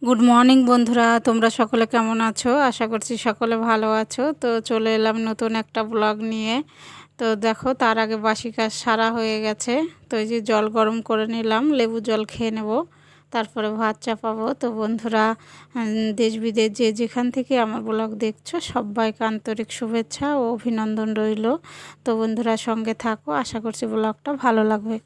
Good morning বন্ধুরা, তোমরা সকলে কেমন আছো? আশা করছি সকলে ভালো আছো। তো চলে এলাম নতুন একটা ব্লগ নিয়ে। তো দেখো, তার আগে বাসি কাজ সারা হয়ে গেছে। তো এই যে জল গরম করে নিলাম, লেবু জল খেয়ে নেব, তারপরে ভাত চাপাবো। তো বন্ধুরা, দেশ বিদেশ যে যেখান থেকে আমার ব্লগ দেখছো সবাইকে আন্তরিক শুভেচ্ছা ও অভিনন্দন রইল। তো বন্ধুরা সঙ্গে থাকো, আশা করছি ব্লগটা ভালো লাগবে।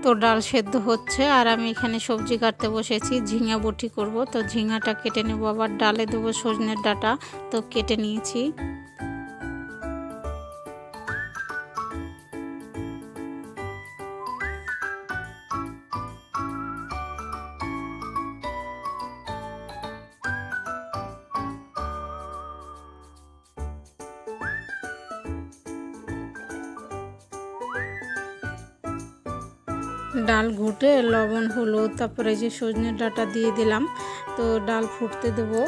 তো ডাল সেদ্ধ হচ্ছে আর আমি এখানে সবজি কাটতে বসেছি, ঝিঙা বটি করব। তো ঝিঙাটা কেটে নেব, আবার ডালে দেবো সজনের ডাঁটা, তো কেটে নিয়েছি। ডাল ঘুটে লবণ হলুদ তারপরে যে সজনের ডাঁটা দিয়ে দিলাম। তো ডাল ফুটতে দেবো।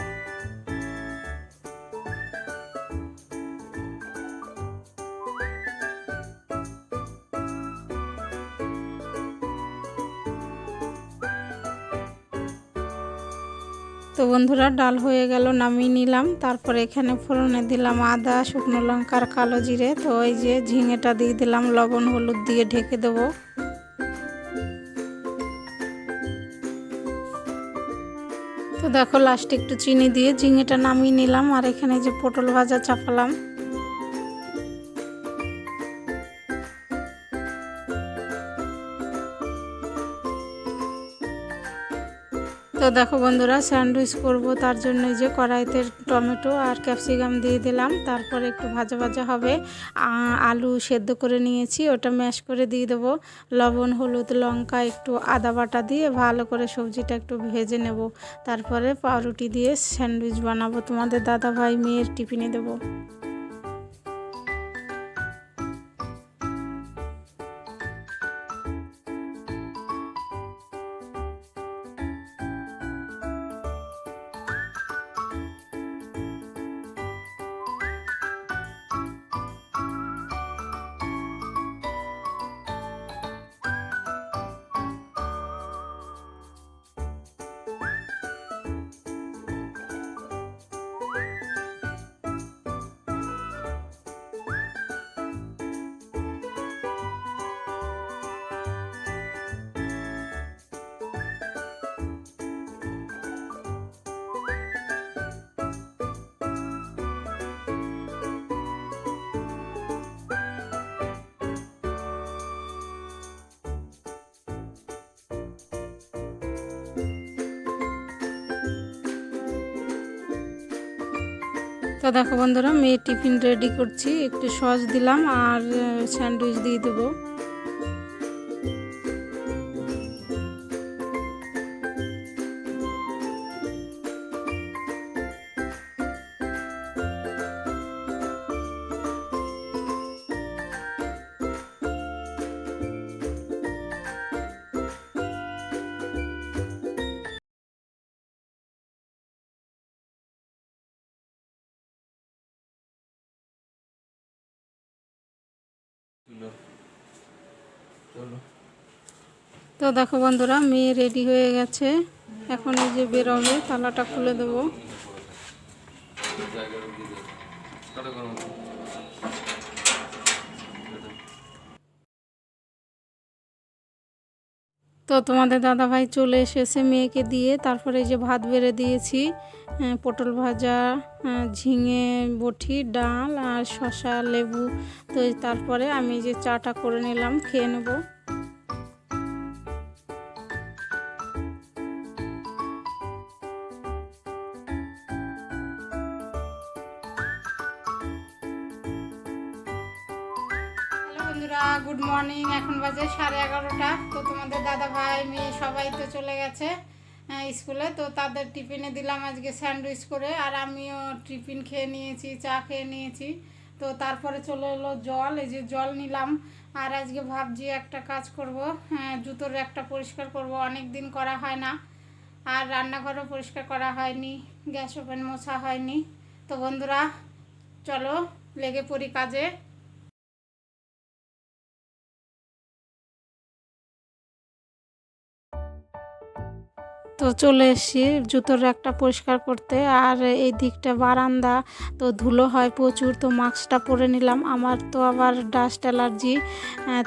তো বন্ধুরা, ডাল হয়ে গেল, নামিয়ে নিলাম। তারপরে এখানে ফোড়নে দিলাম আদা, শুকনো লঙ্কার কালো জিরে। তো এই যে ঝিঙেটা দিয়ে দিলাম, লবণ হলুদ দিয়ে ঢেকে দেবো। তো দেখো, লাস্টে একটু চিনি দিয়ে ঝিঙেটা নামিয়ে নিলাম। আর এখানে যে পটল ভাজা চাপালাম। তো দেখো বন্ধুরা, স্যান্ডউইচ করব, তার জন্য যে কড়াইতে টমেটো আর ক্যাপসিকাম দিয়ে দিলাম। তারপরে একটু ভাজা ভাজা হবে। আলু সেদ্ধ করে নিয়েছি, ওটা ম্যাশ করে দিয়ে দেবো। লবণ হলুদ লঙ্কা একটু আদা বাটা দিয়ে ভালো করে সবজিটা একটু ভেজে নেব। তারপরে পাউরুটি দিয়ে স্যান্ডউইচ বানাবো, তোমাদের দাদা ভাই মেয়ের টিফিনে দেবো। তো দেখো বন্ধুরা, মেয়ে টিফিন রেডি করছি, একটু সস দিলাম আর স্যান্ডউইচ দিয়ে দেবো। তো দেখো বন্ধুরা, মেয়ে রেডি হয়ে গেছে, এখন এই যে বেরোবে, তালাটা খুলে দেবো। তো তোমাদের দাদা ভাই চলে এসেছে মেয়েকে দিয়ে। তারপরে এই যে ভাত বেড়ে দিয়েছি, পটল ভাজা, ঝিঙে বটি, ডাল আর শসা লেবু। তো তারপরে আমি যে চাটা করে নিলাম, খেয়ে নেবো। বন্ধুরা, গুড মর্নিং। এখন বাজে 11:30। তো তোমাদের দাদা ভাই মেয়ে সবাই তো চলে গেছে স্কুলে। তো তাদের টিফিনে দিলাম আজকে স্যান্ডউইচ করে, আর আমিও টিফিন খেয়ে নিয়েছি, চা খেয়ে নিয়েছি। তো তারপরে চলে এলো জল, এই যে জল নিলাম। আর আজকে ভাবছি একটা কাজ করব, জুতোর একটা পরিষ্কার করব, অনেক দিন করা হয় না। আর রান্নাঘরও পরিষ্কার করা হয়নি, গ্যাস ওভেন মোছা হয়নি। তো বন্ধুরা চলো লেগে পড়ি কাজে। তো চলে এসেছি জুতোর র্যাকটা পরিষ্কার করতে। আর এই দিকটা বারান্দা, তো ধুলো হয় প্রচুর, তো মাস্কটা পরে নিলাম। আমার তো আবার ডাস্ট অ্যালার্জি,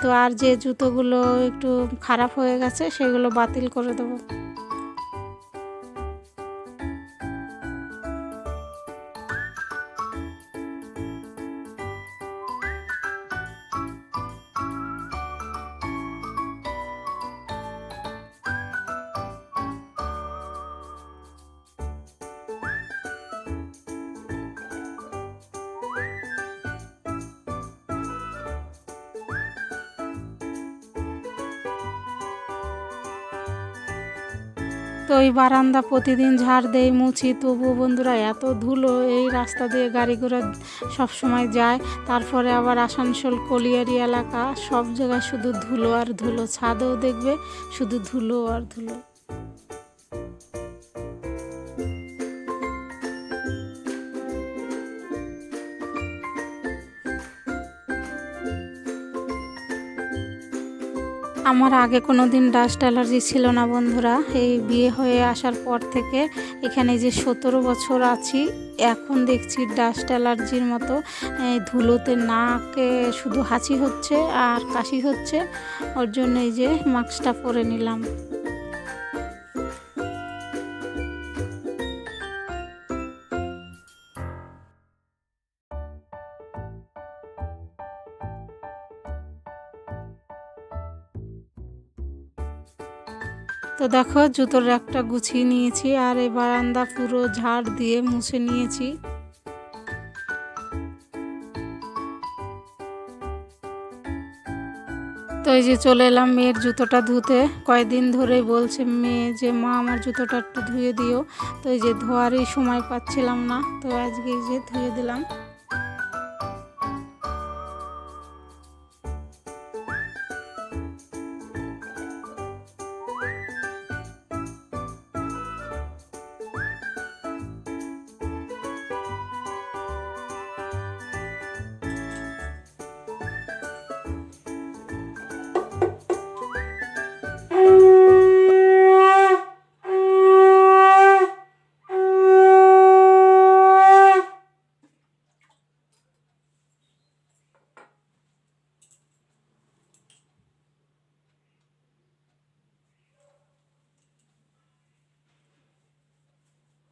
তো আর যে জুতোগুলো একটু খারাপ হয়ে গেছে সেগুলো বাতিল করে দেবো। তো এই বারান্দা প্রতিদিন ঝাড় দেই, মুছি, তবুও বন্ধুরা এত ধুলো। এই রাস্তা দিয়ে গাড়ি ঘোড়া সব সময় যায়। তারপরে আবার আসানসোল কলিয়ারি এলাকা, সব জায়গায় শুধু ধুলো আর ধুলো। ছাদেও দেখবে শুধু ধুলো আর ধুলো। আমার আগে কোনো দিন ডাস্ট অ্যালার্জি ছিল না বন্ধুরা। এই বিয়ে হয়ে আসার পর থেকে এখানে যে 17 বছর আছি, এখন দেখছি ডাস্ট অ্যালার্জির মতো ধুলোতে নাকে শুধু হাঁচি হচ্ছে আর কাশি হচ্ছে। ওর জন্য এই যে মাস্কটা পরে নিলাম। তো দেখো জুতোর র্যাকটা গুছিয়ে নিয়েছি আর এই বারান্দা পুরো ঝাড় দিয়ে মুছে নিয়েছি। তো এই যে চলে এলাম মেয়ের জুতোটা ধুতে। কয়েকদিন ধরেই বলছে মেয়ে যে মা আমার জুতোটা একটু ধুয়ে দিও। তো এই যে ধোয়ারই সময় পাচ্ছিলাম না, তো আজকে এই যে ধুয়ে দিলাম।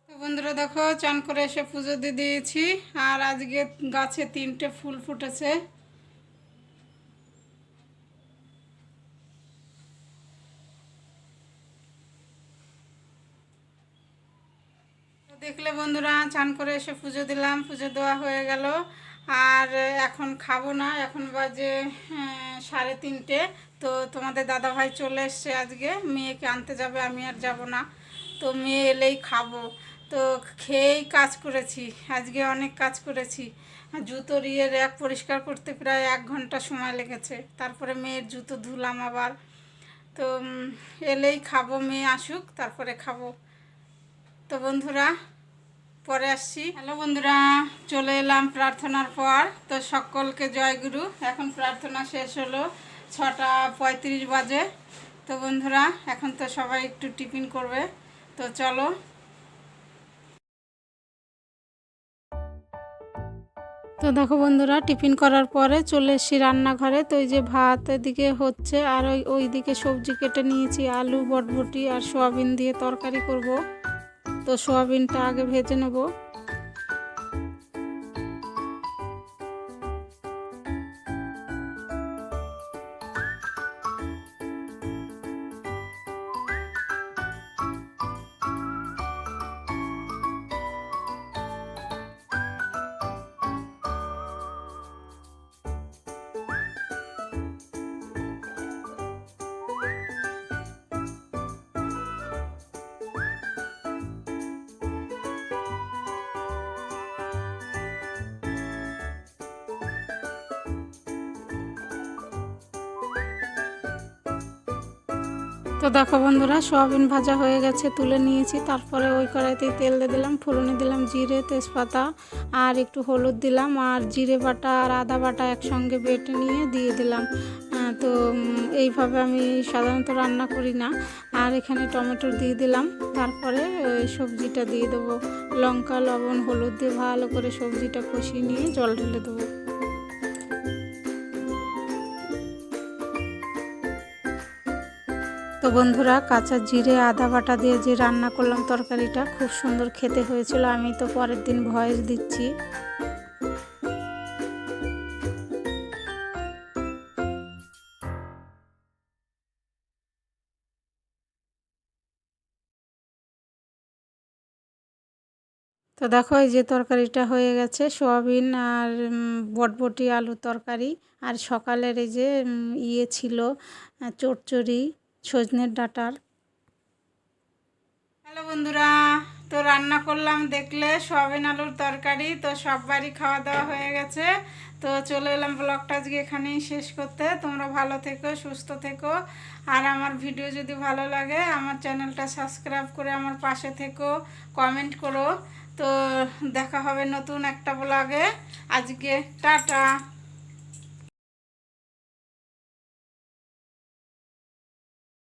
তো বন্ধুরা দেখো চান করে এসে পুজো দিয়ে দিয়েছি। আর আজকে গাছে 3টে ফুল ফুটেছে। দেখলে বন্ধুরা চান করে এসে পুজো দিলাম, পুজো দেওয়া হয়ে গেল। আর এখন খাবো না, এখন বাজে 3:30। তো তোমাদের দাদাভাই চলে এসছে, আজকে মেয়েকে আনতে যাবে, আমি আর যাব না। তো মেয়ে এলেই খাবো। তো খেয়েই কাজ করেছি, আজকে অনেক কাজ করেছি। জুতোর র্যাক পরিষ্কার করতে প্রায় 1 ঘন্টা সময় লেগেছে। তারপরে মেয়ের জুতো ধুলাম আবার। তো এলেই খাবো, মেয়ে আসুক তারপরে খাবো। তো বন্ধুরা পরে আসছি। হ্যালো বন্ধুরা, চলে এলাম প্রার্থনার পর। তো সকলকে জয়গুরু। এখন প্রার্থনা শেষ হলো, 6:35 বাজে। তো বন্ধুরা এখন তো সবাই একটু টিফিন করবে, তো চলো। তো দেখো বন্ধুরা টিফিন করার পরে চলে এসেছি রান্নাঘরে। তো এই যে ভাত এদিকে হচ্ছে আর ওইদিকে সবজি কেটে নিয়েছি, আলু, বটবটি আর সোয়াবিন দিয়ে তরকারি করব। তো সোয়াবিনটা আগে ভেজে নেব। তো দেখো বন্ধুরা, সোয়াবিন ভাজা হয়ে গেছে, তুলে নিয়েছি। তারপরে ওই কড়াইতেই তেল দিয়ে দিলাম, ফোড়নে দিলাম জিরে, তেজপাতা আর একটু হলুদ দিলাম, আর জিরে বাটা আর আদা বাটা একসঙ্গে বেটে নিয়ে দিয়ে দিলাম। তো এইভাবে আমি সাধারণত রান্না করি না। আর এখানে টমেটো দিয়ে দিলাম, তারপরে ওই সবজিটা দিয়ে দেবো। লঙ্কা, লবণ, হলুদ দিয়ে ভালো করে সবজিটা কষিয়ে নিয়ে জল ঢেলে দেবো। তো বন্ধুরা, কাঁচা জিরে আদা বাটা দিয়ে যে রান্না করলাম তরকারিটা, খুব সুন্দর খেতে হয়েছিল। আমি তো পরের দিন ভয়েস দিচ্ছি। তো দেখো, এই যে তরকারিটা হয়ে গেছে, সোয়াবিন আর বটবটি আলুর তরকারি। আর সকালের এই যে ইয়ে ছিল চচ্চড়ি সজনের ডাঁটার। হ্যালো বন্ধুরা, তো রান্না করলাম দেখলে সোয়াবিন আলুর তরকারি। তো সববারই খাওয়া দাওয়া হয়ে গেছে। তো চলে এলাম ব্লগটা আজকে এখানেই শেষ করতে। তোমরা ভালো থেকো, সুস্থ থেকো। আর আমার ভিডিও যদি ভালো লাগে আমার চ্যানেলটা সাবস্ক্রাইব করে আমার পাশে থেকো, কমেন্ট করো। তো দেখা হবে নতুন একটা ব্লগে। আজকে টাটা।